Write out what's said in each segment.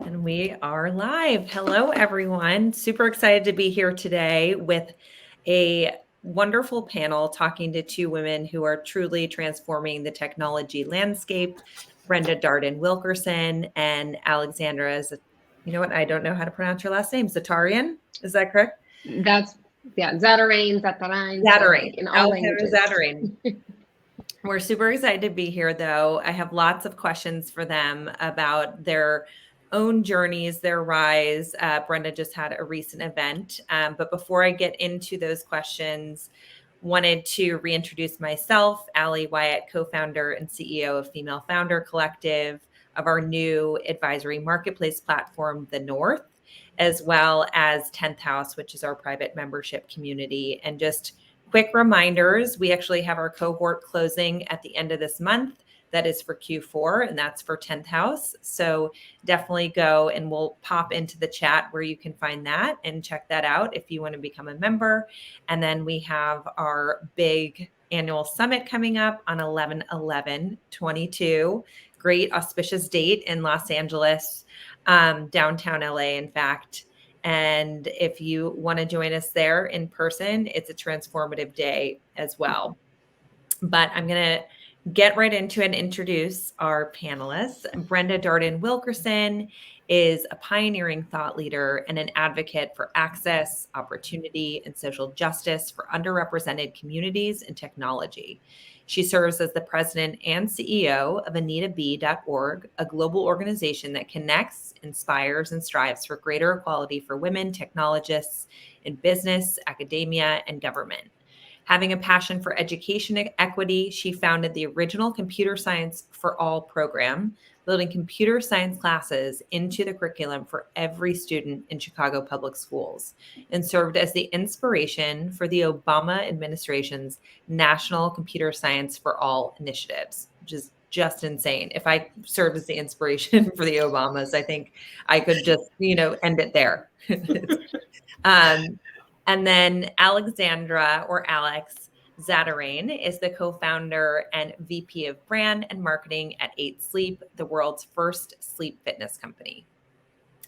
And we are live. Hello, everyone. Super excited to be here today with a wonderful panel talking to two women who are truly transforming the technology landscape, Brenda Darden Wilkerson and Alexandra. You know what? I don't know how to pronounce your last name. Zatarian? Is that correct? Zatarain, so like in all languages. Zatarain. We're super excited to be here, though. I have lots of questions for them about their own journeys, their rise. Brenda just had a recent event. But before I get into those questions, wanted to reintroduce myself, Allie Wyatt, co-founder and CEO of Female Founder Collective, of our new advisory marketplace platform, The North, as well as 10th House, which is our private membership community. And just quick reminders, we actually have our cohort closing at the end of this month. That is for Q4, and that's for 10th House. So definitely go, and we'll pop into the chat where you can find that and check that out if you want to become a member. And then we have our big annual summit coming up on 11/11/22. Great auspicious date in Los Angeles, downtown LA, in fact. And if you want to join us there in person, it's a transformative day as well. But I'm going to get right into and introduce our panelists. Brenda Darden Wilkerson is a pioneering thought leader and an advocate for access, opportunity, and social justice for underrepresented communities in technology. She serves as the president and CEO of AnitaB.org, a global organization that connects, inspires, and strives for greater equality for women technologists in business, academia, and government. Having a passion for education equity, she founded the original Computer Science for All program, building computer science classes into the curriculum for every student in Chicago public schools, and served as the inspiration for the Obama administration's National Computer Science for All initiatives, which is just insane. If I served as the inspiration for the Obamas, I think I could just, end it there. And then Alexandra, or Alex Zatarain, is the co-founder and VP of Brand and Marketing at 8 Sleep, the world's first sleep fitness company.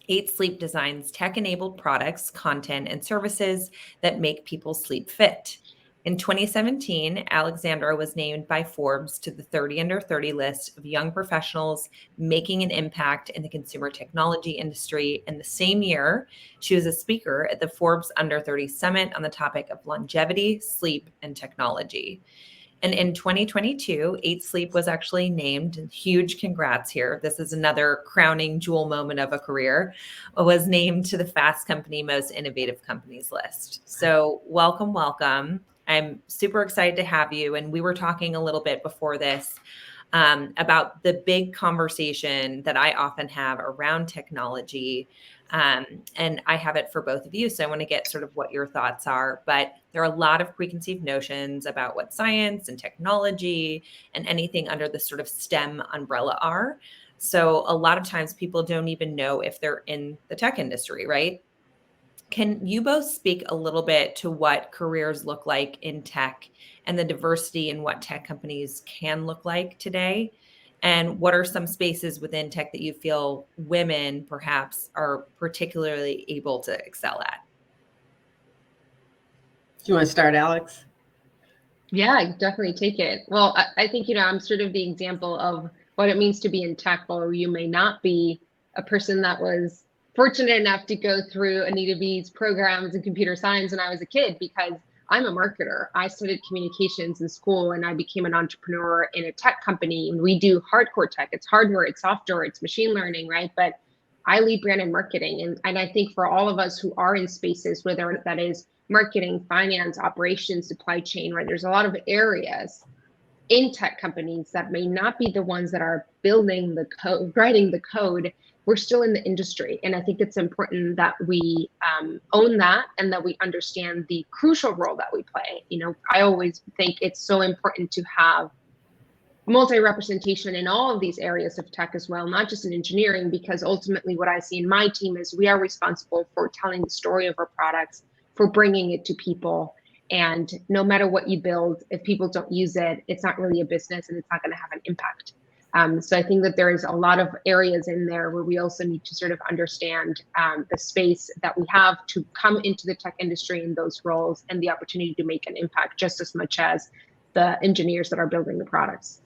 8 Sleep designs tech-enabled products, content, and services that make people sleep fit. In 2017, Alexandra was named by Forbes to the 30 Under 30 list of young professionals making an impact in the consumer technology industry. In the same year, she was a speaker at the Forbes Under 30 Summit on the topic of longevity, sleep, and technology. And in 2022, 8 Sleep was actually named, huge congrats here, this is another crowning jewel moment of a career, was named to the Fast Company Most Innovative Companies list. So welcome, welcome. I'm super excited to have you. And we were talking a little bit before this about the big conversation that I often have around technology. And I have it for both of you. So I want to get sort of what your thoughts are. But there are a lot of preconceived notions about what science and technology and anything under the sort of STEM umbrella are. So a lot of times people don't even know if they're in the tech industry, right? Can you both speak a little bit to what careers look like in tech and the diversity in what tech companies can look like today? And what are some spaces within tech that you feel women perhaps are particularly able to excel at? Do you want to start, Alex? Yeah, I definitely take it. Well, I think, I'm sort of the example of what it means to be in tech, or you may not be a person that was fortunate enough to go through Anita B's programs in computer science when I was a kid, because I'm a marketer. I studied communications in school and I became an entrepreneur in a tech company. And we do hardcore tech. It's hardware, it's software, it's machine learning, right? But I lead brand and marketing. And I think for all of us who are in spaces, whether that is marketing, finance, operations, supply chain, right? There's a lot of areas in tech companies that may not be the ones that are building the code, writing the code. We're still in the industry. And I think it's important that we own that and that we understand the crucial role that we play. I always think it's so important to have multi-representation in all of these areas of tech as well, not just in engineering, because ultimately what I see in my team is we are responsible for telling the story of our products, for bringing it to people. And no matter what you build, if people don't use it, it's not really a business and it's not going to have an impact. So I think that there's a lot of areas in there where we also need to sort of understand the space that we have to come into the tech industry in those roles and the opportunity to make an impact just as much as the engineers that are building the products.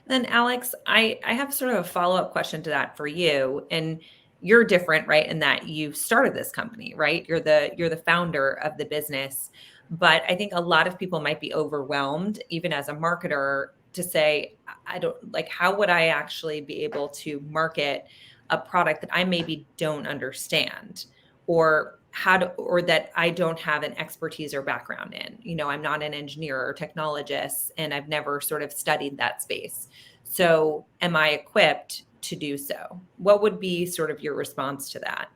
Then Alex, I have sort of a follow-up question to that for you. And you're different, right? In that you started this company, right? You're the founder of the business. But I think a lot of people might be overwhelmed, even as a marketer, to say, I don't like, how would I actually be able to market a product that I maybe don't understand? Or that I don't have an expertise or background in. I'm not an engineer or technologist, and I've never sort of studied that space. So am I equipped to do so? What would be sort of your response to that?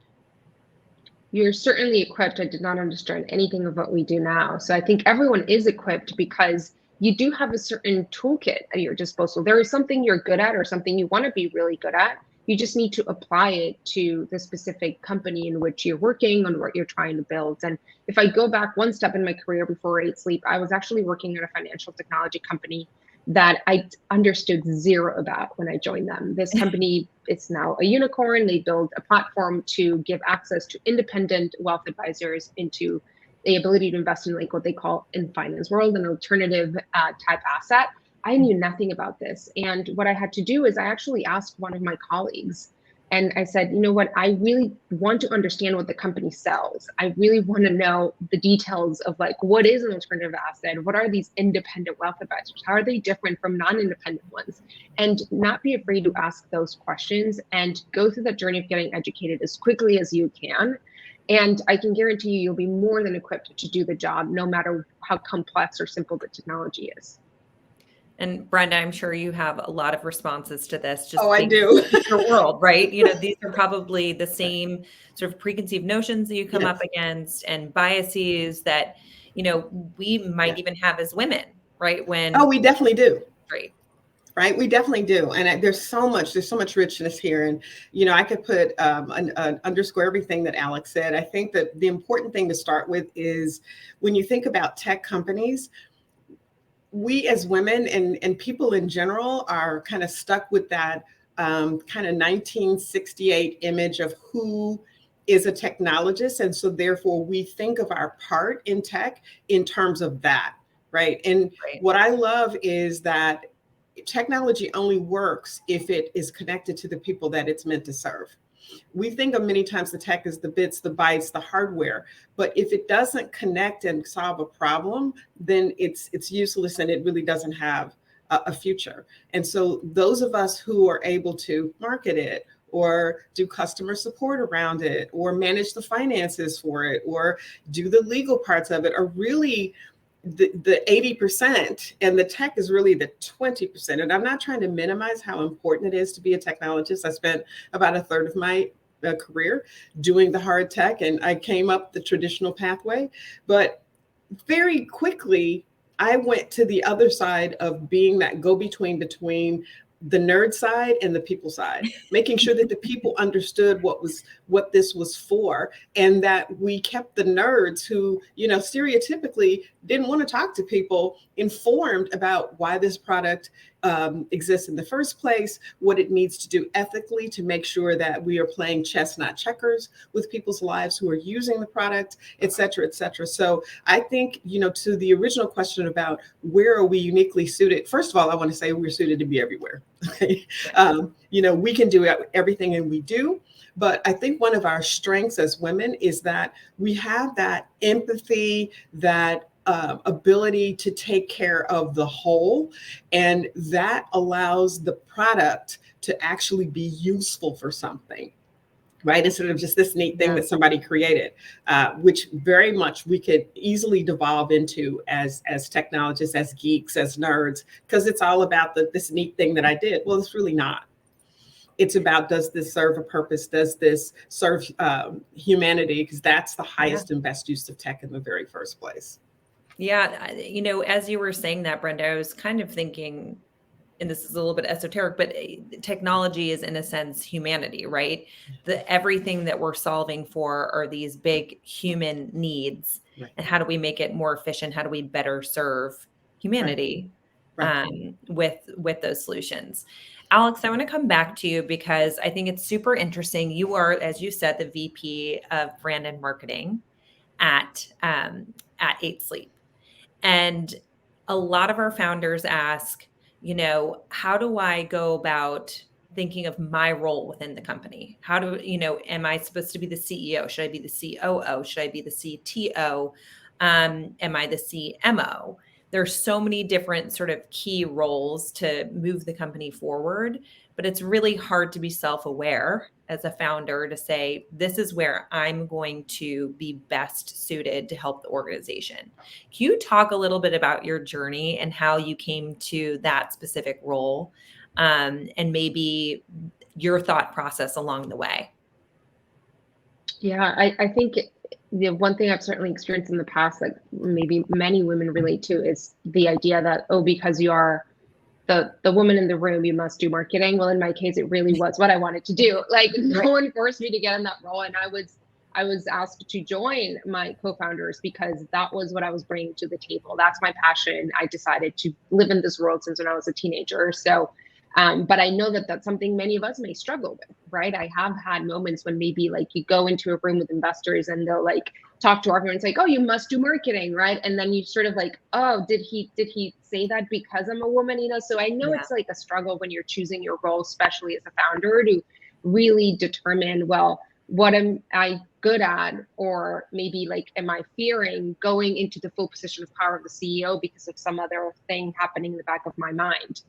You're certainly equipped. I did not understand anything of what we do now. So I think everyone is equipped because you do have a certain toolkit at your disposal. There is something you're good at or something you want to be really good at. You just need to apply it to the specific company in which you're working on what you're trying to build. And if I go back one step in my career before Eight Sleep, I was actually working at a financial technology company that I understood zero about when I joined them. This company is now a unicorn. They build a platform to give access to independent wealth advisors into the ability to invest in like what they call in finance world an alternative type asset. I knew nothing about this. And what I had to do is I actually asked one of my colleagues and I said, you know what, I really want to understand what the company sells. I really want to know the details of like, what is an alternative asset? What are these independent wealth advisors? How are they different from non-independent ones? And not be afraid to ask those questions and go through that journey of getting educated as quickly as you can. And I can guarantee you, you'll be more than equipped to do the job, no matter how complex or simple the technology is. And Brenda, I'm sure you have a lot of responses to this, just Oh, I being do. in your world, right? These are probably the same sort of preconceived notions that you come up Yes. against and biases that, we might even have as women, right? Oh, we definitely do. Right. Right, we definitely do, and there's so much richness here, and I could put underscore everything that Alex said. I think that the important thing to start with is when you think about tech companies, we as women and people in general are kind of stuck with that kind of 1968 image of who is a technologist, and so therefore we think of our part in tech in terms of that, right? And Right. what I love is that technology only works if it is connected to the people that it's meant to serve. We think of many times the tech is the bits, the bytes, the hardware, but if it doesn't connect and solve a problem, then it's useless and it really doesn't have a future. And so those of us who are able to market it or do customer support around it or manage the finances for it or do the legal parts of it are really the 80%, and the tech is really the 20%. And I'm not trying to minimize how important it is to be a technologist. I spent about a third of my career doing the hard tech, and I came up the traditional pathway. But very quickly, I went to the other side of being that go-between between the nerd side and the people side, making sure that the people understood what this was for, and that we kept the nerds who, stereotypically didn't want to talk to people informed about why this product exists in the first place, what it needs to do ethically to make sure that we are playing chess, not checkers, with people's lives who are using the product, et cetera, et cetera. So I think, to the original question about where are we uniquely suited, first of all, I want to say we're suited to be everywhere. We can do everything, and we do. But I think one of our strengths as women is that we have that empathy, that ability to take care of the whole, and that allows the product to actually be useful for something, right? Instead of just this neat thing that somebody created, which very much we could easily devolve into as technologists, as geeks, as nerds, because it's all about this neat thing that I did. Well, it's really not. It's about, does this serve a purpose? Does this serve humanity? Because that's the highest and best use of tech in the very first place. Yeah. As you were saying that, Brenda, I was kind of thinking, and this is a little bit esoteric, but technology is in a sense humanity, right? Everything that we're solving for are these big human needs. Right. And how do we make it more efficient? How do we better serve humanity with those solutions? Alex, I want to come back to you because I think it's super interesting. You are, as you said, the VP of brand and marketing at 8 Sleep. And a lot of our founders ask, how do I go about thinking of my role within the company? How do, am I supposed to be the CEO? Should I be the COO? Should I be the CTO? Am I the CMO? There's so many different sort of key roles to move the company forward, but it's really hard to be self-aware as a founder to say, this is where I'm going to be best suited to help the organization. Can you talk a little bit about your journey and how you came to that specific role, and maybe your thought process along the way? Yeah, I think the one thing I've certainly experienced in the past, like maybe many women relate to, is the idea that, oh, because you are the woman in the room, you must do marketing. Well, in my case, it really was what I wanted to do. Like no one forced me to get in that role. And I was asked to join my co-founders because that was what I was bringing to the table. That's my passion. I decided to live in this world since when I was a teenager. So but I know that that's something many of us may struggle with, right? I have had moments when maybe like you go into a room with investors and they'll like talk to everyone. It's like, oh, you must do marketing, right? And then you sort of like, oh, did he say that because I'm a woman? So I know it's like a struggle when you're choosing your role, especially as a founder, to really determine, well, what am I good at? Or maybe like, am I fearing going into the full position of power of the CEO because of some other thing happening in the back of my mind?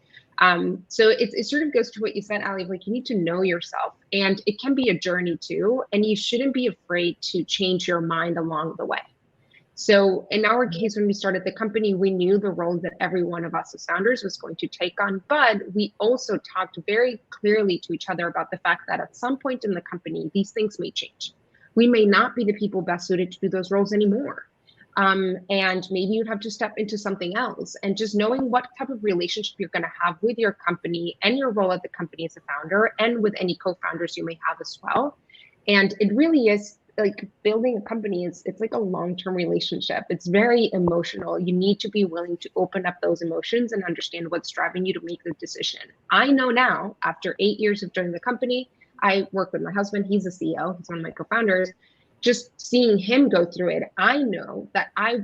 So it sort of goes to what you said, Ali, like you need to know yourself, and it can be a journey too. And you shouldn't be afraid to change your mind along the way. So in our case, when we started the company, we knew the role that every one of us as founders was going to take on, but we also talked very clearly to each other about the fact that at some point in the company, these things may change. We may not be the people best suited to do those roles anymore. And maybe you'd have to step into something else. And just knowing what type of relationship you're going to have with your company and your role at the company as a founder, and with any co-founders you may have as well. And it really is like building a company it's like a long-term relationship. It's very emotional. You need to be willing to open up those emotions and understand what's driving you to make the decision. I know now, after 8 years of joining the company, I work with my husband. He's a CEO. He's one of my co-founders. Just seeing him go through it, I know that I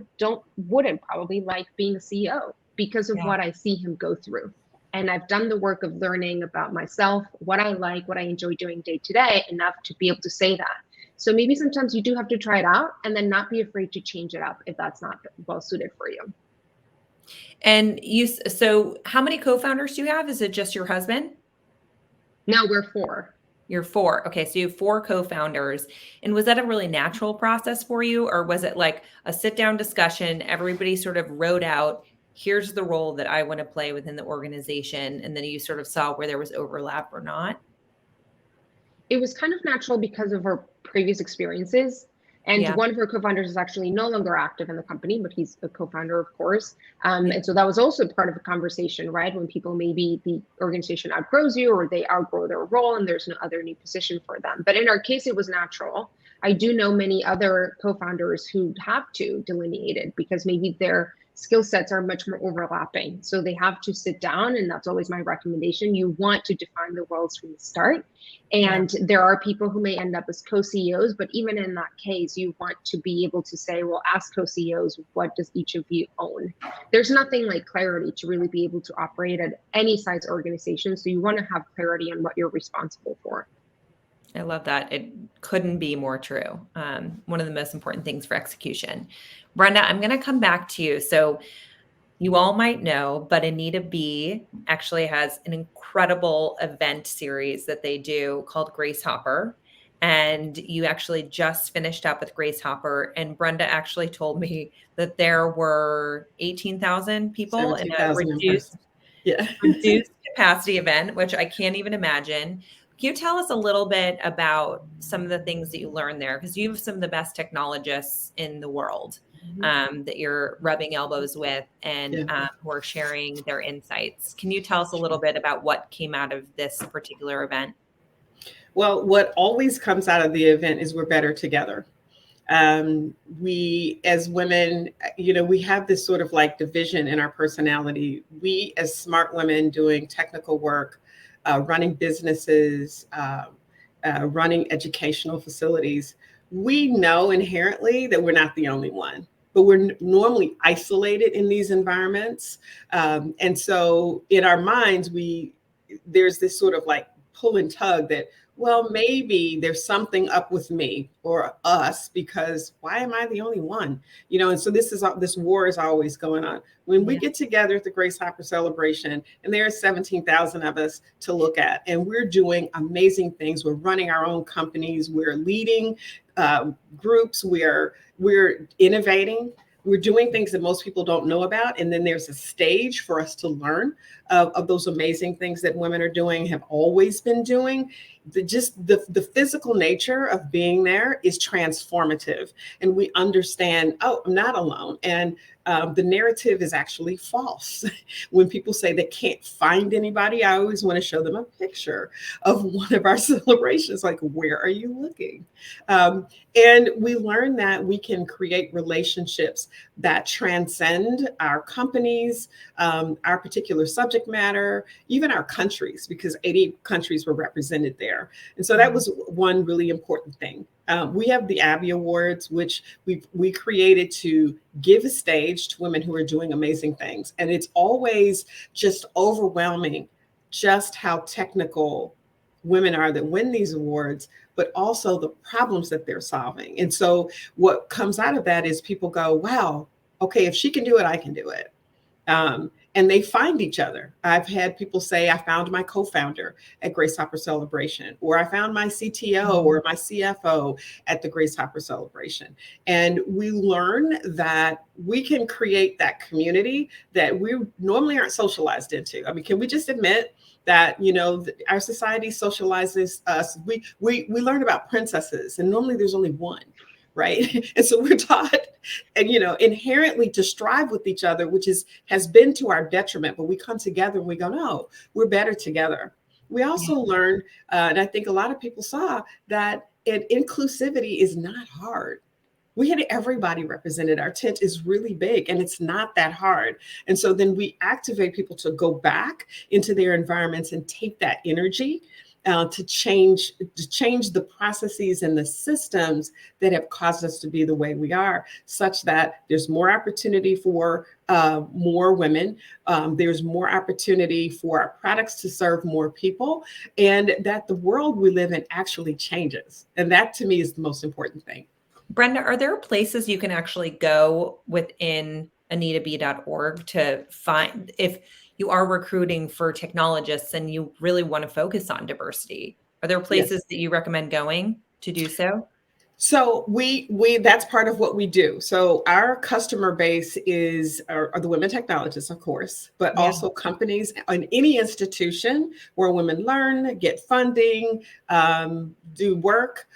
wouldn't probably like being a CEO because of what I see him go through. And I've done the work of learning about myself, what I like, what I enjoy doing day to day, enough to be able to say that. So maybe sometimes you do have to try it out and then not be afraid to change it up if that's not well suited for you. And so how many co-founders do you have? Is it just your husband? No, we're 4. You're 4. Okay. So you have 4 co-founders. And was that a really natural process for you? Or was it like a sit down discussion? Everybody sort of wrote out, here's the role that I want to play within the organization. And then you sort of saw where there was overlap or not? It was kind of natural because of our previous experiences. And one of our co-founders is actually no longer active in the company, but he's a co-founder, of course. And so that was also part of the conversation, right? When people, maybe the organization outgrows you or they outgrow their role and there's no other new position for them. But in our case, it was natural. I do know many other co-founders who have to delineate it because maybe their skill sets are much more overlapping. So they have to sit down, and that's always my recommendation. You want to define the roles from the start. And there are people who may end up as co-CEOs, but even in that case, you want to be able to say, well, as co-CEOs, what does each of you own? There's nothing like clarity to really be able to operate at any size organization. So you want to have clarity on what you're responsible for. I love that. It couldn't be more true. One of the most important things for execution. Brenda, I'm going to come back to you. So you all might know, but Anita B actually has an incredible event series that they do called Grace Hopper. And you actually just finished up with Grace Hopper. And Brenda actually told me that there were 18,000 people in a reduced capacity event, which I can't even imagine. Can you tell us a little bit about some of the things that you learned there? Because you have some of the best technologists in the world that you're rubbing elbows with and who are sharing their insights. Can you tell us a little bit about what came out of this particular event? Well, what always comes out of the event is we're better together. We as women, we have this sort of like division in our personality. We as smart women doing technical work, running businesses, running educational facilities, we know inherently that we're not the only one, but we're normally isolated in these environments. And so in our minds, there's this sort of like pull and tug that, well, maybe there's something up with me or us, because why am I the only one? And so this war is always going on. When we get together at the Grace Hopper celebration, and there are 17,000 of us to look at, and we're doing amazing things. We're running our own companies. We're leading groups. We're innovating. We're doing things that most people don't know about. And then there's a stage for us to learn of those amazing things that women are doing, have always been doing. The physical nature of being there is transformative. And we understand, oh, I'm not alone. And the narrative is actually false. When people say they can't find anybody, I always want to show them a picture of one of our celebrations. Like, where are you looking? And we learn that we can create relationships that transcend our companies, our particular subject matter, even our countries, because 80 countries were represented there. And so that was one really important thing. We have the Abby Awards, which we created to give a stage to women who are doing amazing things. And it's always just overwhelming just how technical women are that win these awards, but also the problems that they're solving. And so what comes out of that is people go, wow, okay, if she can do it, I can do it. And they find each other. I've had people say, I found my co-founder at Grace Hopper Celebration, or I found my CTO or my CFO at the Grace Hopper Celebration. And we learn that we can create that community that we normally aren't socialized into. I mean, can we just admit that, our society socializes us? We learn about princesses, and normally there's only one. Right. And so we're taught, and, inherently to strive with each other, which has been to our detriment. But we come together and we go, no, we're better together. We also learned, and I think a lot of people saw that inclusivity is not hard. We had everybody represented. Our tent is really big, and it's not that hard. And so then we activate people to go back into their environments and take that energy to change the processes and the systems that have caused us to be the way we are, such that there's more opportunity for more women. There's more opportunity for our products to serve more people, and that the world we live in actually changes. And that, to me, is the most important thing. Brenda, are there places you can actually go within AnitaB.org to find, if you are recruiting for technologists and you really want to focus on diversity? Are there places that you recommend going to do so? So we that's part of what we do. So our customer base are the women technologists, of course, but also companies in any institution where women learn, get funding, do work,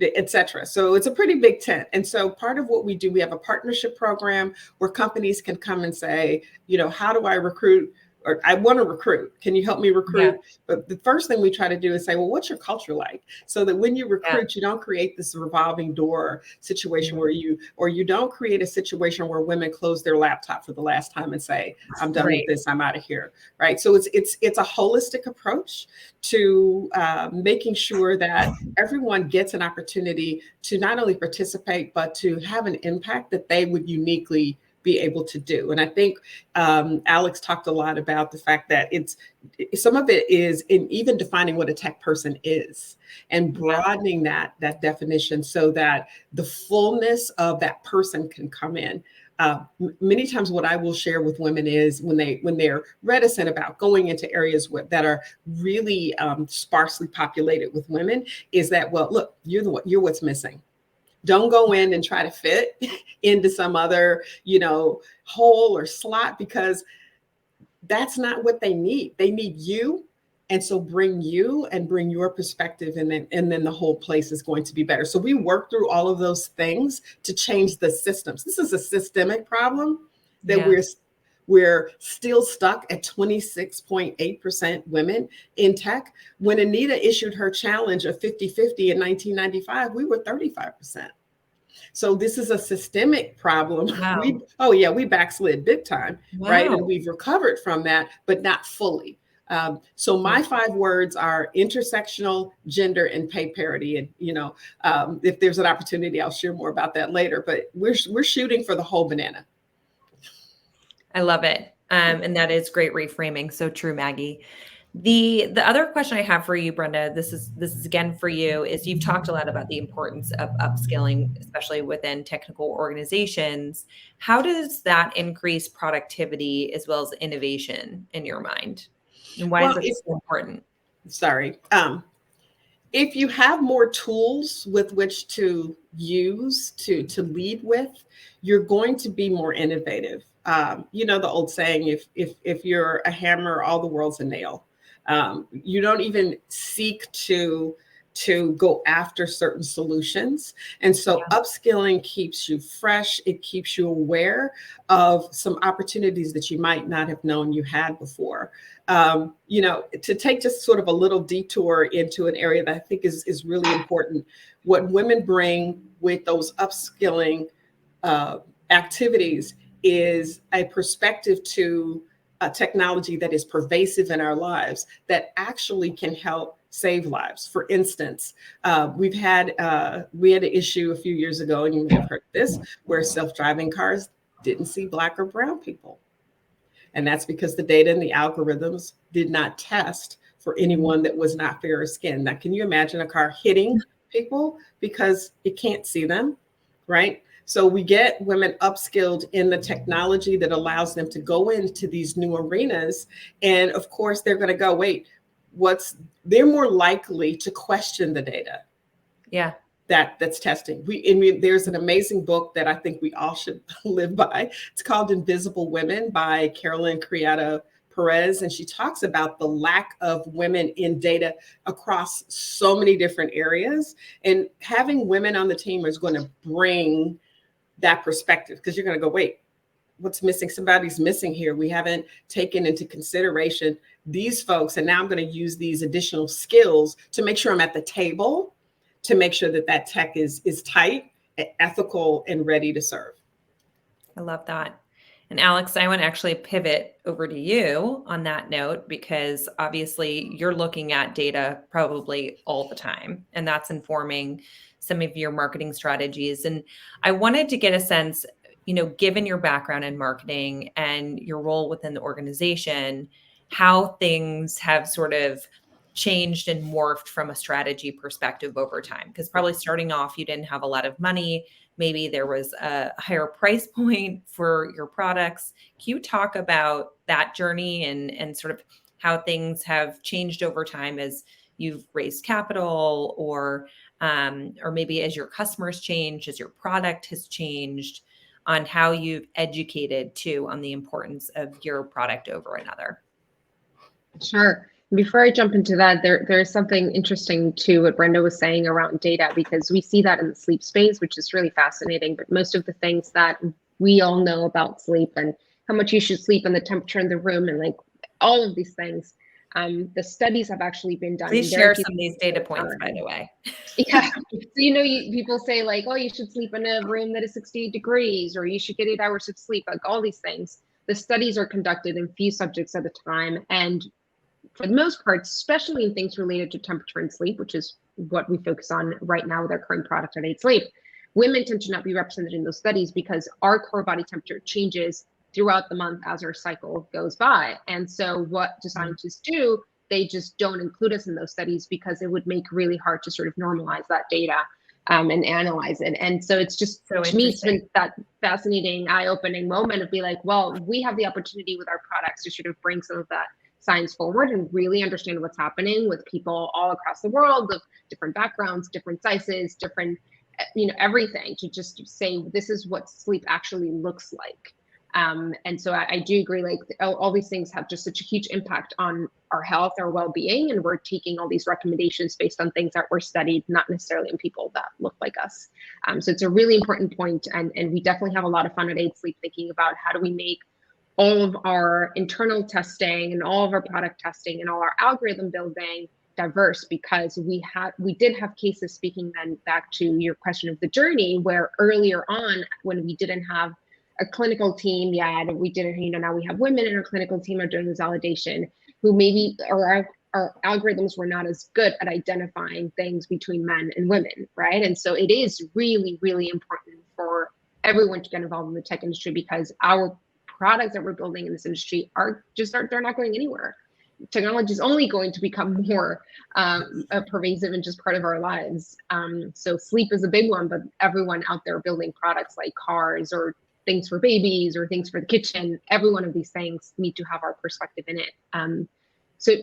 etc. So it's a pretty big tent. And so part of what we do, we have a partnership program where companies can come and say, how do I recruit? Or I want to recruit. Can you help me recruit? Yeah. But the first thing we try to do is say, well, what's your culture like? So that when you recruit, you don't create this revolving door situation where you don't create a situation where women close their laptop for the last time and say, I'm done with this, I'm out of here. Right. So it's a holistic approach to making sure that everyone gets an opportunity to not only participate, but to have an impact that they would uniquely be able to do. And I think Alex talked a lot about the fact that some of it is in even defining what a tech person is and broadening that definition so that the fullness of that person can come in. Many times what I will share with women is when they're reticent about going into areas that are really sparsely populated with women, is that, well, look, you're what's missing. Don't go in and try to fit into some other, hole or slot, because that's not what they need. They need you. And so bring you and bring your perspective, and then the whole place is going to be better. So we work through all of those things to change the systems. This is a systemic problem that we're still stuck at 26.8% women in tech. When Anita issued her challenge of 50-50 in 1995, we were 35%. So this is a systemic problem. Wow. We backslid big time, right? And we've recovered from that, but not fully. So my 5 words are intersectional, gender, and pay parity. And if there's an opportunity, I'll share more about that later. But we're shooting for the whole banana. I love it. And that is great reframing. So true, Maggie. The other question I have for you, Brenda, this is again for you, is you've talked a lot about the importance of upskilling, especially within technical organizations. How does that increase productivity as well as innovation in your mind? And why is it so important? Sorry. If you have more tools with which to use to lead with, you're going to be more innovative. The old saying, if you're a hammer, all the world's a nail. You don't even seek to go after certain solutions. And so upskilling keeps you fresh. It keeps you aware of some opportunities that you might not have known you had before. To take just sort of a little detour into an area that I think is really important, what women bring with those upskilling activities is a perspective to technology that is pervasive in our lives that actually can help save lives. For instance, we had an issue a few years ago, and you may have heard this, where self-driving cars didn't see Black or brown people. And that's because the data and the algorithms did not test for anyone that was not fairer skinned. Now, can you imagine a car hitting people because it can't see them, right? So we get women upskilled in the technology that allows them to go into these new arenas. And of course, they're going to go, wait, they're more likely to question the data. Yeah. That's testing. There's an amazing book that I think we all should live by. It's called Invisible Women by Carolyn Criado Perez. And she talks about the lack of women in data across so many different areas. And having women on the team is going to bring that perspective, because you're going to go, wait, what's missing? Somebody's missing here. We haven't taken into consideration these folks. And now I'm going to use these additional skills to make sure I'm at the table, to make sure that tech is tight, ethical, and ready to serve. I love that. And Alex, I want to actually pivot over to you on that note, because obviously you're looking at data probably all the time, and that's informing some of your marketing strategies. And I wanted to get a sense, given your background in marketing and your role within the organization, how things have sort of changed and morphed from a strategy perspective over time. Because probably starting off, you didn't have a lot of money. Maybe there was a higher price point for your products. Can you talk about that journey and sort of how things have changed over time as you've raised capital, or maybe as your customers change, as your product has changed, on how you've educated too on the importance of your product over another? Sure. Before I jump into that, there's something interesting to what Brenda was saying around data, because we see that in the sleep space, which is really fascinating. But most of the things that we all know about sleep and how much you should sleep and the temperature in the room and like all of these things, the studies have actually been done. Please share some of these data points, by the way. Yeah. So, people say like, oh, you should sleep in a room that is 68 degrees, or you should get 8 hours of sleep, like all these things. The studies are conducted in few subjects at a time. And for the most part, especially in things related to temperature and sleep, which is what we focus on right now with our current product at 8 Sleep, women tend to not be represented in those studies because our core body temperature changes throughout the month as our cycle goes by. And so what do scientists do? They just don't include us in those studies because it would make really hard to sort of normalize that data and analyze it. And so it's just, to me, it's been that fascinating, eye-opening moment of be like, well, we have the opportunity with our products to sort of bring some of that science forward and really understand what's happening with people all across the world of different backgrounds, different sizes, different, everything, to just say, this is what sleep actually looks like. And so I do agree, like all these things have just such a huge impact on our health, our well-being, and we're taking all these recommendations based on things that were studied, not necessarily in people that look like us. So it's a really important point, and we definitely have a lot of fun at 8 Sleep thinking about how do we make all of our internal testing and all of our product testing and all our algorithm building diverse, because we did have cases, speaking then back to your question of the journey, where earlier on when we didn't have a clinical team yet, we didn't, now we have women in our clinical team are doing this validation. who maybe our algorithms were not as good at identifying things between men and women, right? And so it is really, really important for everyone to get involved in the tech industry, because our products that we're building in this industry they're not going anywhere. Technology is only going to become more pervasive and just part of our lives. So sleep is a big one, but everyone out there building products like cars or things for babies or things for the kitchen, every one of these things need to have our perspective in it. So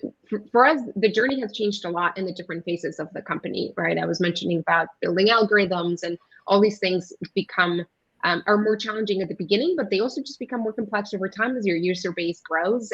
for us, the journey has changed a lot in the different phases of the company, right? I was mentioning about building algorithms, and all these things become are more challenging at the beginning, but they also just become more complex over time as your user base grows.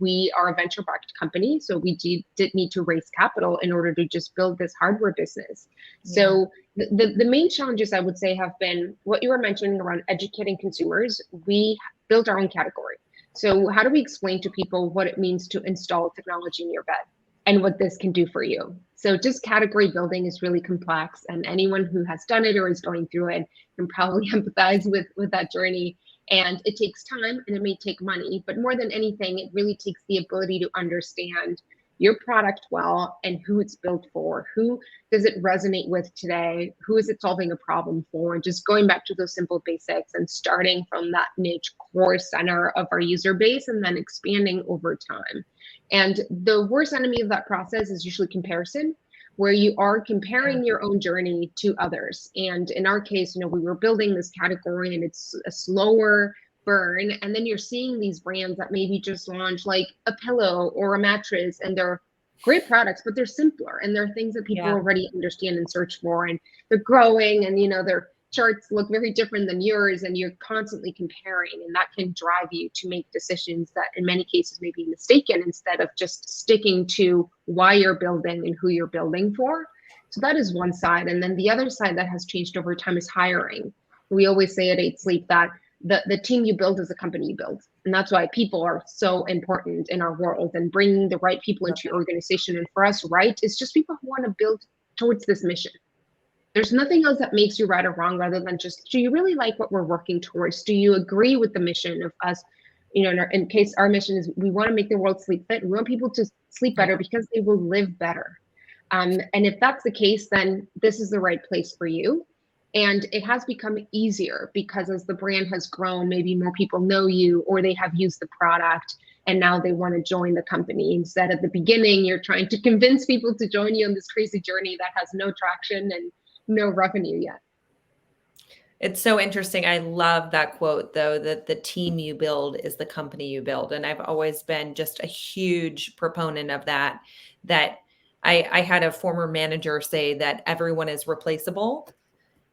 We are a venture-backed company, so we did need to raise capital in order to just build this hardware business. Yeah. So the main challenges, I would say, have been what you were mentioning around educating consumers. We built our own category. So how do we explain to people what it means to install technology in your bed and what this can do for you? So just category building is really complex, and anyone who has done it or is going through it can probably empathize with that journey. And it takes time and it may take money, but more than anything, it really takes the ability to understand your product well and who it's built for, who does it resonate with today, who is it solving a problem for, and just going back to those simple basics and starting from that niche core center of our user base and then expanding over time. And the worst enemy of that process is usually comparison, where you are comparing your own journey to others. And in our case, we were building this category and it's a slower burn, and then you're seeing these brands that maybe just launched like a pillow or a mattress, and they're great products, but they're simpler and they're things that people already understand and search for, and they're growing, and their charts look very different than yours, and you're constantly comparing, and that can drive you to make decisions that in many cases may be mistaken, instead of just sticking to why you're building and who you're building for. So that is one side. And then the other side that has changed over time is hiring. We always say at 8 Sleep that the team you build is the company you build. And that's why people are so important in our world, and bringing the right people into your organization. And for us, right, it's just people who want to build towards this mission. There's nothing else that makes you right or wrong, rather than just, do you really like what we're working towards? Do you agree with the mission of us? In case our mission is we want to make the world sleep fit. We want people to sleep better because they will live better. And if that's the case, then this is the right place for you. And it has become easier because as the brand has grown, maybe more people know you, or they have used the product and now they want to join the company. Instead, at the beginning, you're trying to convince people to join you on this crazy journey that has no traction and no revenue yet. It's so interesting. I love that quote, though, that the team you build is the company you build. And I've always been just a huge proponent of that I had a former manager say that everyone is replaceable,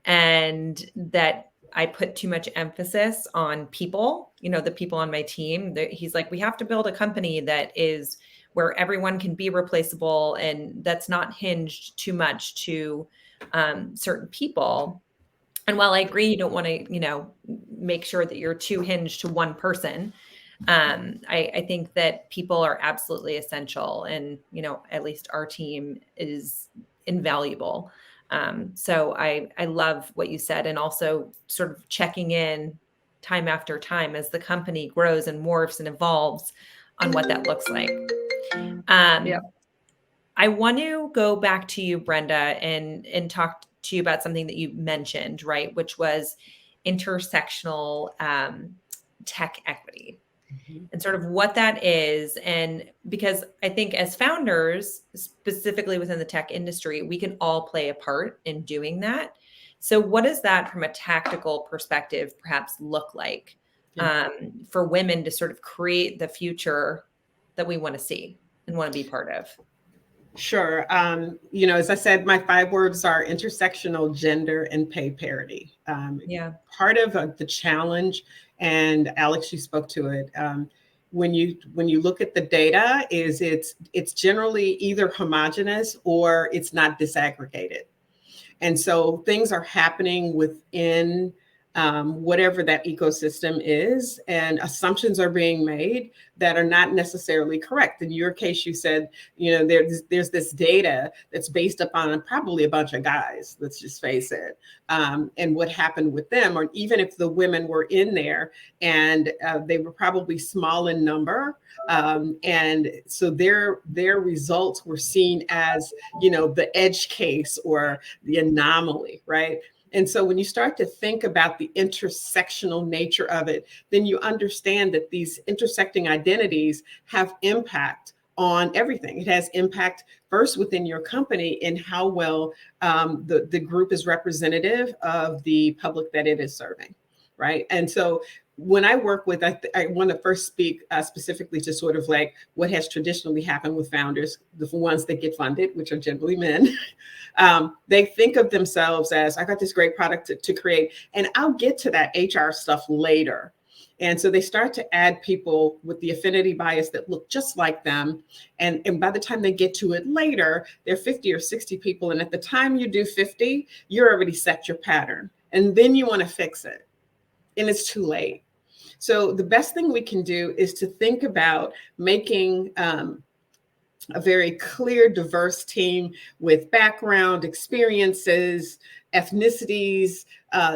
and that I put too much emphasis on people, the people on my team. He's like, we have to build a company that is where everyone can be replaceable, and that's not hinged too much to certain people. And while I agree, you don't want to, make sure that you're too hinged to one person. I think that people are absolutely essential, and, at least our team is invaluable. So I love what you said, and also sort of checking in time after time as the company grows and morphs and evolves on what that looks like. I want to go back to you, Brenda, and talk to you about something that you mentioned, right, which was intersectional tech equity. And sort of what that is. And because I think as founders, specifically within the tech industry, we can all play a part in doing that. So what does that from a tactical perspective perhaps look like for women to sort of create the future that we want to see and want to be part of? Sure. As I said, my 5 words are intersectional, gender, and pay parity. Part of the challenge, and Alex, you spoke to it, when you look at the data, is it's generally either homogenous or it's not disaggregated. And so things are happening within whatever that ecosystem is, and assumptions are being made that are not necessarily correct. In your case, you said, there's this data that's based upon probably a bunch of guys, let's just face it, and what happened with them, or even if the women were in there and they were probably small in number, and so their results were seen as, the edge case or the anomaly, right? And so when you start to think about the intersectional nature of it, then you understand that these intersecting identities have impact on everything. It has impact first within your company in how well the group is representative of the public that it is serving, right? And so when I work with, I want to first speak specifically to sort of like what has traditionally happened with founders, the ones that get funded, which are generally men. They think of themselves as, I got this great product to create, and I'll get to that HR stuff later. And so they start to add people with the affinity bias that look just like them. And by the time they get to it later, they're 50 or 60 people. And at the time you do 50, you're already set your pattern. And then you want to fix it. And it's too late. So the best thing we can do is to think about making a very clear, diverse team with background, experiences, ethnicities,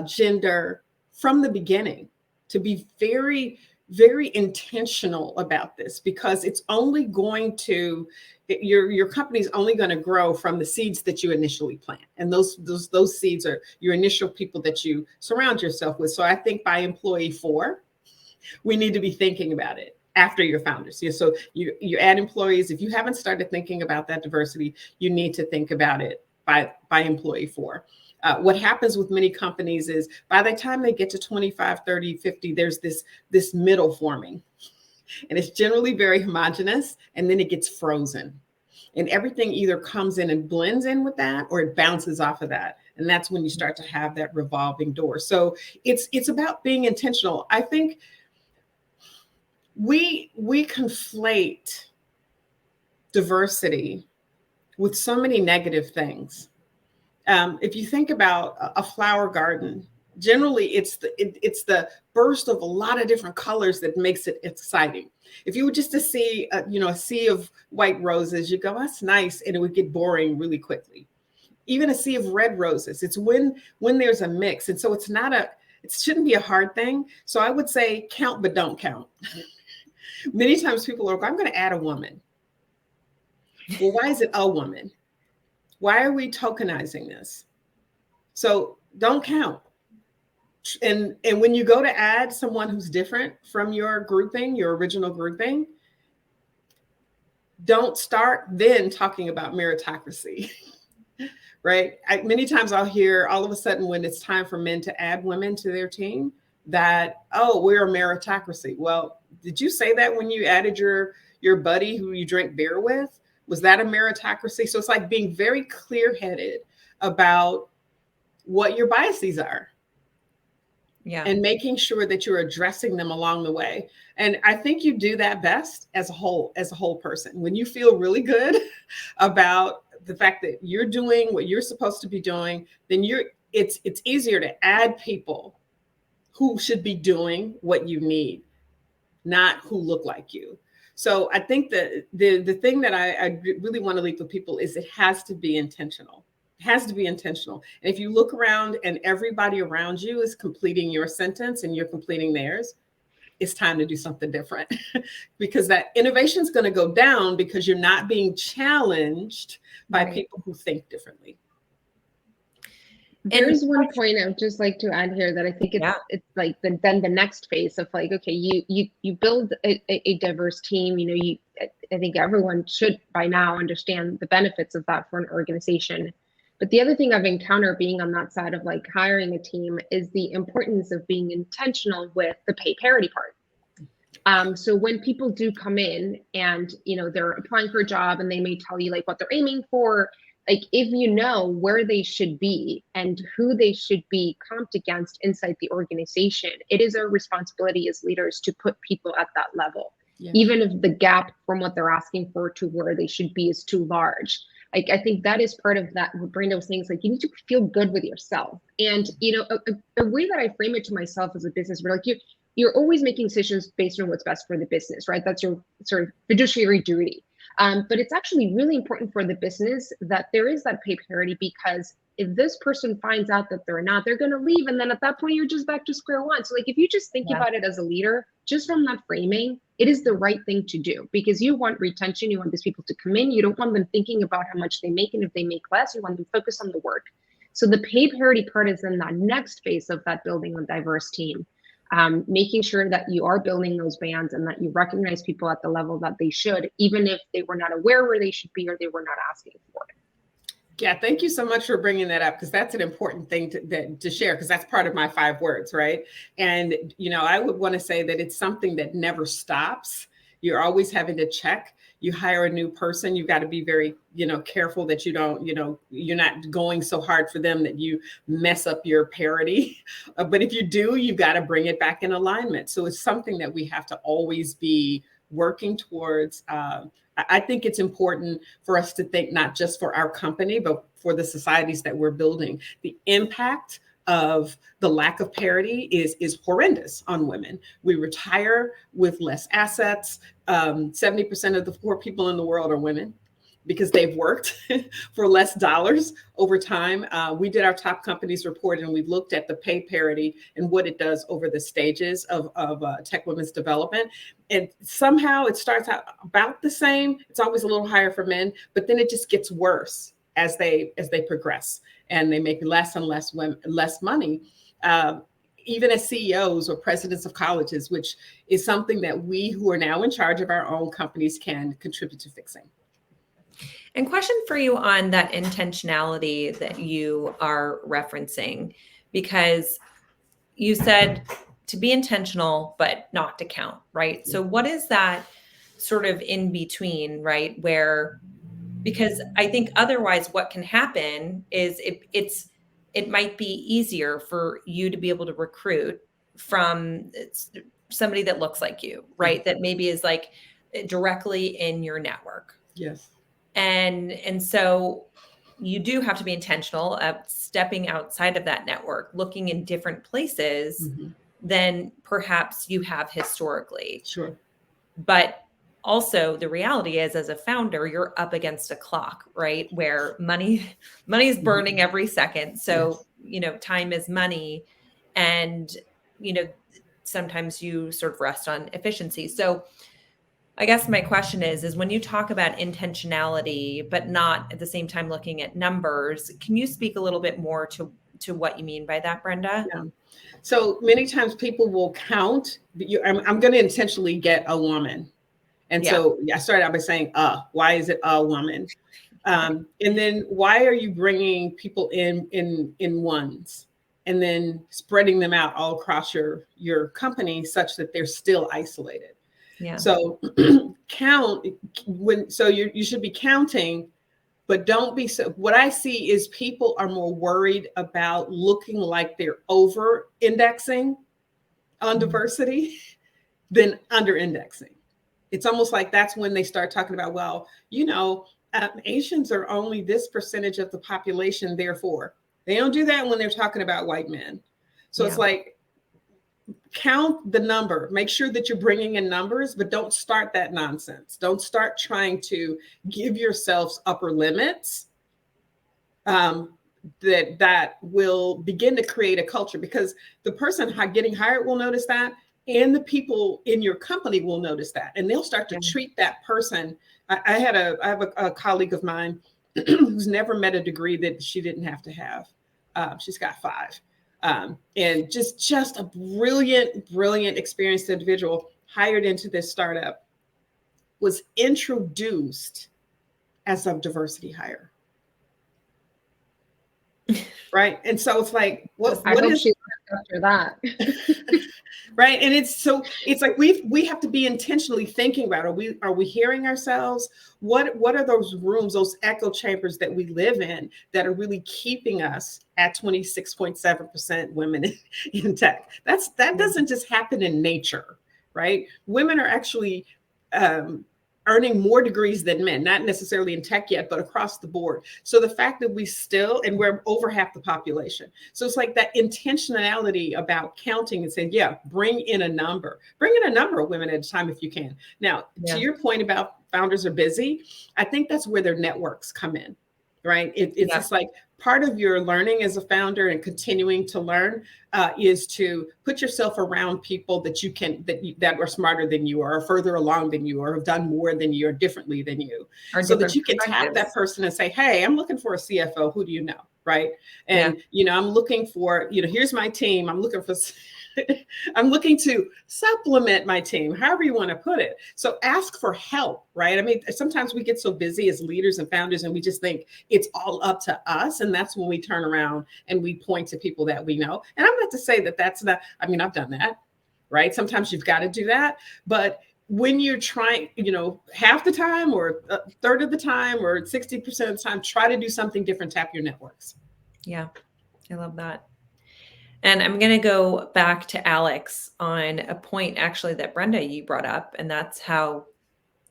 gender from the beginning, to be very, very intentional about this, because it's only going to, your company's only going to grow from the seeds that you initially plant. And those seeds are your initial people that you surround yourself with. So I think by employee 4, we need to be thinking about it after your founders. So you add employees. If you haven't started thinking about that diversity, you need to think about it by employee 4. What happens with many companies is by the time they get to 25, 30, 50, there's this middle forming. And it's generally very homogenous, and then it gets frozen. And everything either comes in and blends in with that, or it bounces off of that. And that's when you start to have that revolving door. So it's about being intentional. I think we conflate diversity with so many negative things. If you think about a flower garden, generally it's the burst of a lot of different colors that makes it exciting. If you were just to see a sea of white roses, you go, that's nice, and it would get boring really quickly. Even a sea of red roses, it's when there's a mix. And so it shouldn't be a hard thing. So I would say count, but don't count. Many times people are like, I'm going to add a woman. Well, why is it a woman? Why are we tokenizing this? So don't count. And when you go to add someone who's different from your grouping, your original grouping, don't start then talking about meritocracy, right? Many times I'll hear all of a sudden when it's time for men to add women to their team that, oh, we're a meritocracy. Well, did you say that when you added your buddy who you drink beer with? Was that a meritocracy? So it's like being very clear-headed about what your biases are. Yeah. And making sure that you're addressing them along the way. And I think you do that best as a whole person. When you feel really good about the fact that you're doing what you're supposed to be doing, then it's easier to add people who should be doing what you need, not who look like you. So I think that the thing that I really want to leave with people is it has to be intentional. It has to be intentional. And if you look around and everybody around you is completing your sentence and you're completing theirs, it's time to do something different because that innovation is going to go down because you're not being challenged by people who think differently. There's one point I would just like to add here that I think it's like then the next phase of like, okay, you build a diverse team. I think everyone should by now understand the benefits of that for an organization. But the other thing I've encountered being on that side of like hiring a team is the importance of being intentional with the pay parity part. So when people do come in and they're applying for a job and they may tell you like what they're aiming for. Like if you know where they should be and who they should be comped against inside the organization, it is our responsibility as leaders to put people at that level, even if the gap from what they're asking for to where they should be is too large. I think that is part of that. What Brenda was saying is like, you need to feel good with yourself. And, a way that I frame it to myself as a business, we're like, you're always making decisions based on what's best for the business, right? That's your sort of fiduciary duty. But it's actually really important for the business that there is that pay parity, because if this person finds out that they're not, they're going to leave. And then at that point, you're just back to square one. So like, if you just think about it as a leader, just from that framing, it is the right thing to do, because you want retention. You want these people to come in. You don't want them thinking about how much they make. And if they make less, you want them focused on the work. So the pay parity part is in that next phase of that building a diverse team. Making sure that you are building those bands and that you recognize people at the level that they should, even if they were not aware where they should be or they were not asking for it. Yeah, thank you so much for bringing that up, because that's an important thing to share, because that's part of my 5 words, right? And, I would want to say that it's something that never stops. You're always having to check. You hire a new person, you've got to be very, careful that you don't, you're not going so hard for them that you mess up your parity. But if you do, you've got to bring it back in alignment. So it's something that we have to always be working towards. I think it's important for us to think not just for our company, but for the societies that we're building. The impact of the lack of parity is horrendous on women. We retire with less assets. 70% of the poor people in the world are women, because they've worked for less dollars over time. We did our top companies report, and we looked at the pay parity and what it does over the stages of tech women's development. And somehow it starts out about the same. It's always a little higher for men, but then it just gets worse as they progress, and they make less and less money. Even as CEOs or presidents of colleges, which is something that we who are now in charge of our own companies can contribute to fixing. And question for you on that intentionality that you are referencing, because you said to be intentional, but not to count, right? So what is that sort of in between, right? Because I think otherwise what can happen is it might be easier for you to be able to recruit from somebody that looks like you, right? That maybe is like directly in your network. Yes. And so you do have to be intentional of stepping outside of that network, looking in different places than perhaps you have historically. Sure. But also the reality is, as a founder, you're up against a clock, right? Where money is burning every second. So, time is money. And, sometimes you sort of rest on efficiency. So I guess my question is when you talk about intentionality, but not at the same time looking at numbers, can you speak a little bit more to what you mean by that, Brenda? Yeah. So many times people will count. I'm going to intentionally get a woman. And so I started out by saying, why is it a woman? And then why are you bringing people in ones and then spreading them out all across your company such that they're still isolated? Yeah. So count you should be counting, but don't be so. What I see is people are more worried about looking like they're over indexing on diversity than under indexing. It's almost like that's when they start talking about, well, Asians are only this percentage of the population, therefore. They don't do that when they're talking about white men. So it's like, count the number, make sure that you're bringing in numbers, but don't start that nonsense. Don't start trying to give yourselves upper limits that will begin to create a culture, because the person getting hired will notice that, and the people in your company will notice that, and they'll start to treat that person. I have a colleague of mine who's never met a degree that she didn't have to have. She's got 5. And just a brilliant, experienced individual hired into this startup, was introduced as a diversity hire. Right. And so it's like, what is she after that? Right. And it's like we have to be intentionally thinking about, are we hearing ourselves? What are those rooms, those echo chambers that we live in that are really keeping us at 26.7% women in tech? That doesn't just happen in nature, right? Women are actually earning more degrees than men, not necessarily in tech yet, but across the board. So the fact that we still, and we're over half the population. So it's like that intentionality about counting and saying, yeah, bring in a number of women at a time if you can. Now, to your point about founders are busy, I think that's where their networks come in, right? It's just like part of your learning as a founder and continuing to learn is to put yourself around people that you can, that are smarter than you or further along than you or have done more than you or differently than you, so that you can tap that person and say, hey, I'm looking for a CFO. Who do you know? Right. And, I'm looking for, here's my team. I'm looking for, I'm looking to supplement my team, however you want to put it. So ask for help, right? I mean, sometimes we get so busy as leaders and founders and we just think it's all up to us. And that's when we turn around and we point to people that we know. And I'm not to say that that's not, I mean, I've done that, right? Sometimes you've got to do that. But when you're trying, half the time or a third of the time or 60% of the time, try to do something different, tap your networks. Yeah, I love that. And I'm going to go back to Alex on a point actually that Brenda, you brought up, and that's how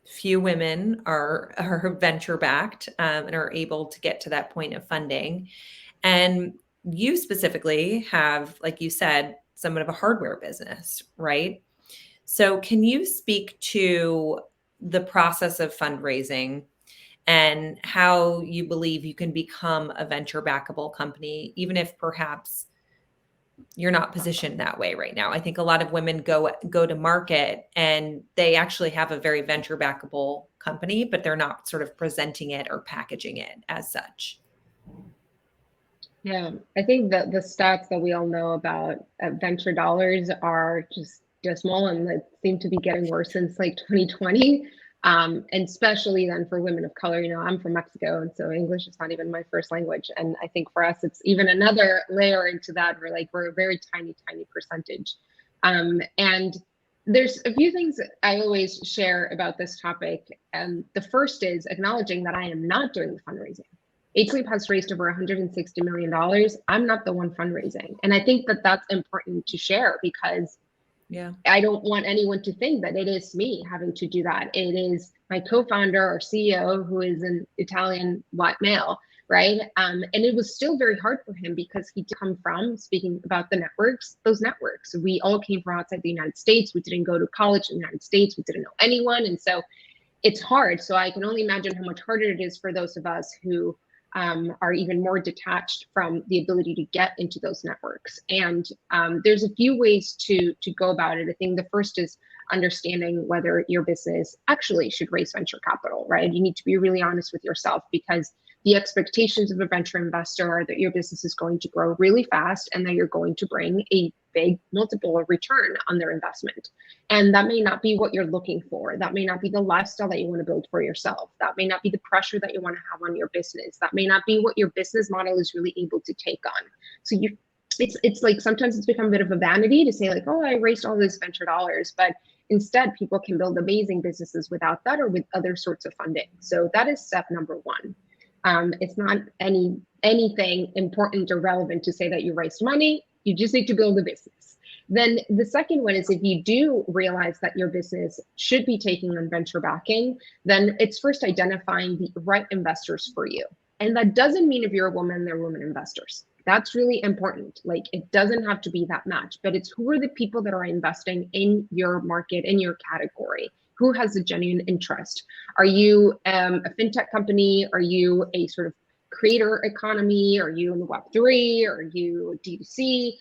few women are venture backed and are able to get to that point of funding. And you specifically have, like you said, somewhat of a hardware business, right? So can you speak to the process of fundraising and how you believe you can become a venture backable company, even if perhaps you're not positioned that way right now? I think a lot of women go to market and they actually have a very venture backable company, but they're not sort of presenting it or packaging it as such. Yeah, I think that the stats that we all know about venture dollars are just dismal, and they seem to be getting worse since like 2020. And especially then for women of color, I'm from Mexico, and so English is not even my first language. And I think for us, it's even another layer into that. We're a very tiny percentage. And there's a few things that I always share about this topic. And the first is acknowledging that I am not doing the fundraising. 8 Sleep has raised over $160 million. I'm not the one fundraising. And I think that that's important to share because I don't want anyone to think that it is me having to do that. It is my co-founder or CEO, who is an Italian white male, right? And it was still very hard for him because he did come from, speaking about the networks, those networks. We all came from outside the United States. We didn't go to college in the United States. We didn't know anyone. And so it's hard. So I can only imagine how much harder it is for those of us who are even more detached from the ability to get into those networks. And there's a few ways to go about it. I think the first is understanding whether your business actually should raise venture capital, right? You need to be really honest with yourself, because the expectations of a venture investor are that your business is going to grow really fast and that you're going to bring a big multiple of return on their investment. And that may not be what you're looking for. That may not be the lifestyle that you want to build for yourself. That may not be the pressure that you want to have on your business. That may not be what your business model is really able to take on. So it's like sometimes it's become a bit of a vanity to say like, oh, I raised all these venture dollars, but instead people can build amazing businesses without that or with other sorts of funding. So that is step number one. It's not anything important or relevant to say that you raised money. You just need to build a business. Then the second one is, if you do realize that your business should be taking on venture backing, then it's first identifying the right investors for you. And that doesn't mean if you're a woman, they're women investors. That's really important. Like, it doesn't have to be that match, but it's who are the people that are investing in your market, in your category? Who has a genuine interest? Are you a fintech company? Are you a sort of creator economy? Are you in the Web3? Are you D2C?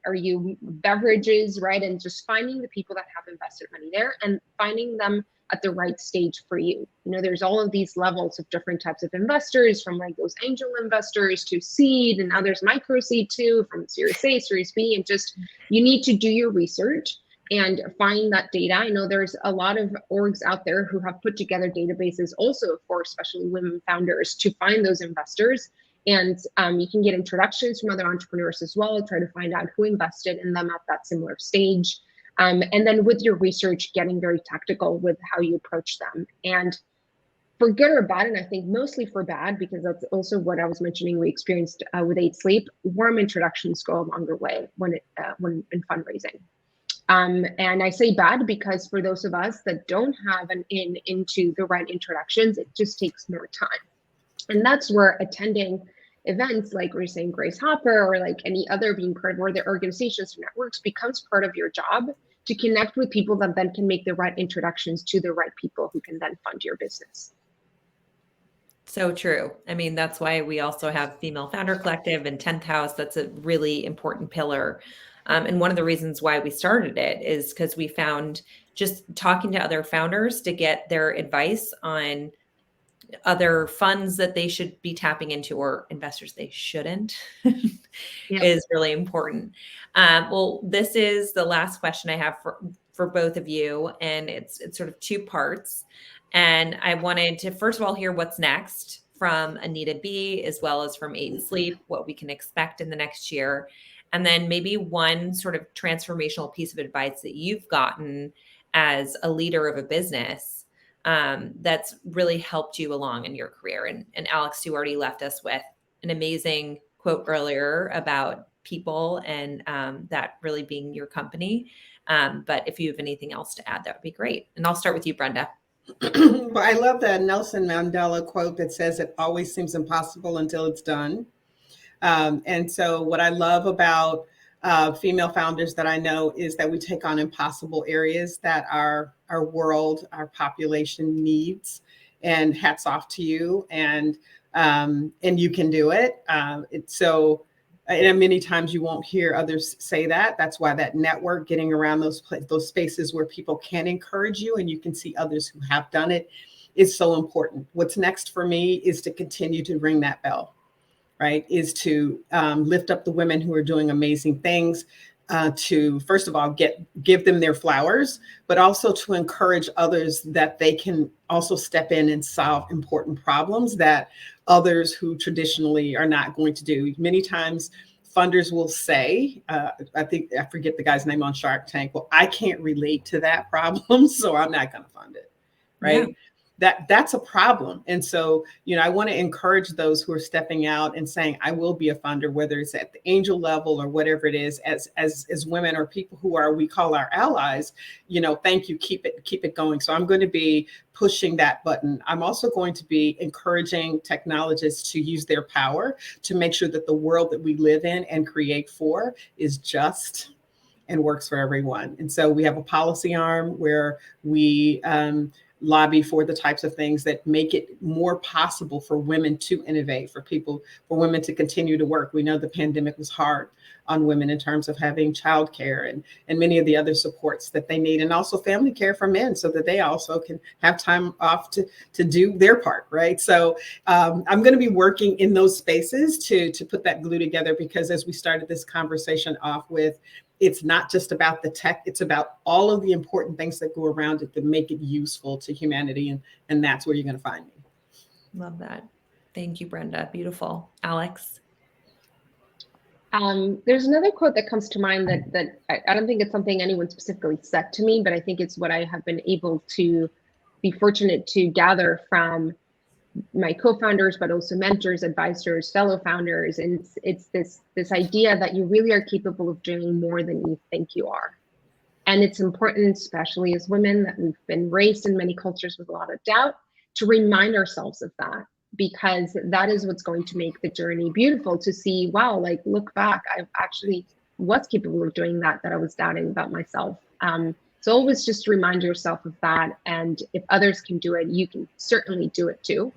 Are you beverages, right? And just finding the people that have invested money there and finding them at the right stage for you. There's all of these levels of different types of investors, from like those angel investors to seed, and now there's micro seed too, from Series A, Series B, and just, you need to do your research and find that data. I know there's a lot of orgs out there who have put together databases also for especially women founders to find those investors. And you can get introductions from other entrepreneurs as well, try to find out who invested in them at that similar stage. And then with your research, getting very tactical with how you approach them. And for good or bad, and I think mostly for bad, because that's also what I was mentioning we experienced with 8 Sleep, warm introductions go a longer way when in fundraising. And I say bad because for those of us that don't have an in into the right introductions, it just takes more time. And that's where attending events like we're saying Grace Hopper or like any other being part of where the organizations or networks becomes part of your job to connect with people that then can make the right introductions to the right people who can then fund your business. So true. I mean, that's why we also have Female Founder Collective and 10th House. That's a really important pillar. And one of the reasons why we started it is because we found just talking to other founders to get their advice on other funds that they should be tapping into or investors they shouldn't is really important. Well, this is the last question I have for both of you, and it's sort of two parts. And I wanted to first of all hear what's next from Anita B, as well as from 8 Sleep, what we can expect in the next year. And then maybe one sort of transformational piece of advice that you've gotten as a leader of a business that's really helped you along in your career. And Alex, you already left us with an amazing quote earlier about people and that really being your company. But if you have anything else to add, that would be great. And I'll start with you, Brenda. Well, I love that Nelson Mandela quote that says it always seems impossible until it's done. And so what I love about female founders that I know is that we take on impossible areas that our world, our population needs. And hats off to you. And you can do it. And many times you won't hear others say that. That's why that network, getting around those spaces where people can encourage you and you can see others who have done it, is so important. What's next for me is to continue to ring that bell. Right, is to lift up the women who are doing amazing things, to first of all give them their flowers, but also to encourage others that they can also step in and solve important problems that others who traditionally are not going to do. Many times funders will say, I forget the guy's name on Shark Tank, well, I can't relate to that problem, so I'm not going to fund it. Right. Yeah. That's a problem. And so, I want to encourage those who are stepping out and saying, I will be a funder, whether it's at the angel level or whatever it is, as women or people who we call our allies, thank you, keep it going. So I'm going to be pushing that button. I'm also going to be encouraging technologists to use their power to make sure that the world that we live in and create for is just and works for everyone. And so we have a policy arm where we lobby for the types of things that make it more possible for women to innovate, for women to continue to work. We know the pandemic was hard on women in terms of having childcare and many of the other supports that they need, and also family care for men so that they also can have time off to do their part, right? So I'm going to be working in those spaces to put that glue together, because as we started this conversation off with, it's not just about the tech, it's about all of the important things that go around it that make it useful to humanity. And that's where you're going to find me. Love that. Thank you, Brenda. Beautiful. Alex? There's another quote that comes to mind that I don't think it's something anyone specifically said to me, but I think it's what I have been able to be fortunate to gather from my co-founders, but also mentors, advisors, fellow founders. And it's this idea that you really are capable of doing more than you think you are. And it's important, especially as women, that we've been raised in many cultures with a lot of doubt, to remind ourselves of that, because that is what's going to make the journey beautiful, to see, wow, like look back, I actually was capable of doing that I was doubting about myself. So always just remind yourself of that. And if others can do it, you can certainly do it too.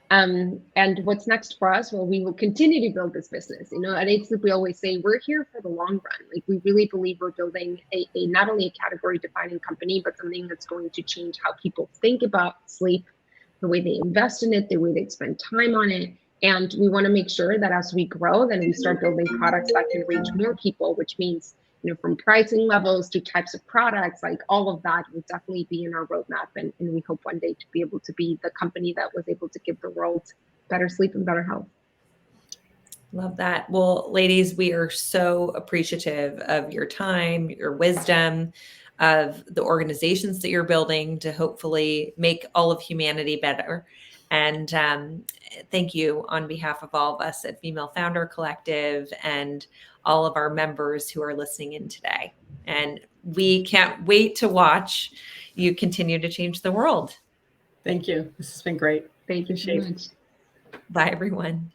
And what's next for us? Well, we will continue to build this business. At 8 Sleep, we always say we're here for the long run. Like, we really believe we're building a not only a category defining company, but something that's going to change how people think about sleep, the way they invest in it, the way they spend time on it. And we want to make sure that as we grow, then we start building products that can reach more people, which means, from pricing levels to types of products, like all of that will definitely be in our roadmap. And we hope one day to be able to be the company that was able to give the world better sleep and better health. Love that. Well, ladies, we are so appreciative of your time, your wisdom, of the organizations that you're building to hopefully make all of humanity better. And thank you on behalf of all of us at Female Founder Collective and all of our members who are listening in today. And we can't wait to watch you continue to change the world. Thank you. This has been great. Thank you so much. Bye, everyone.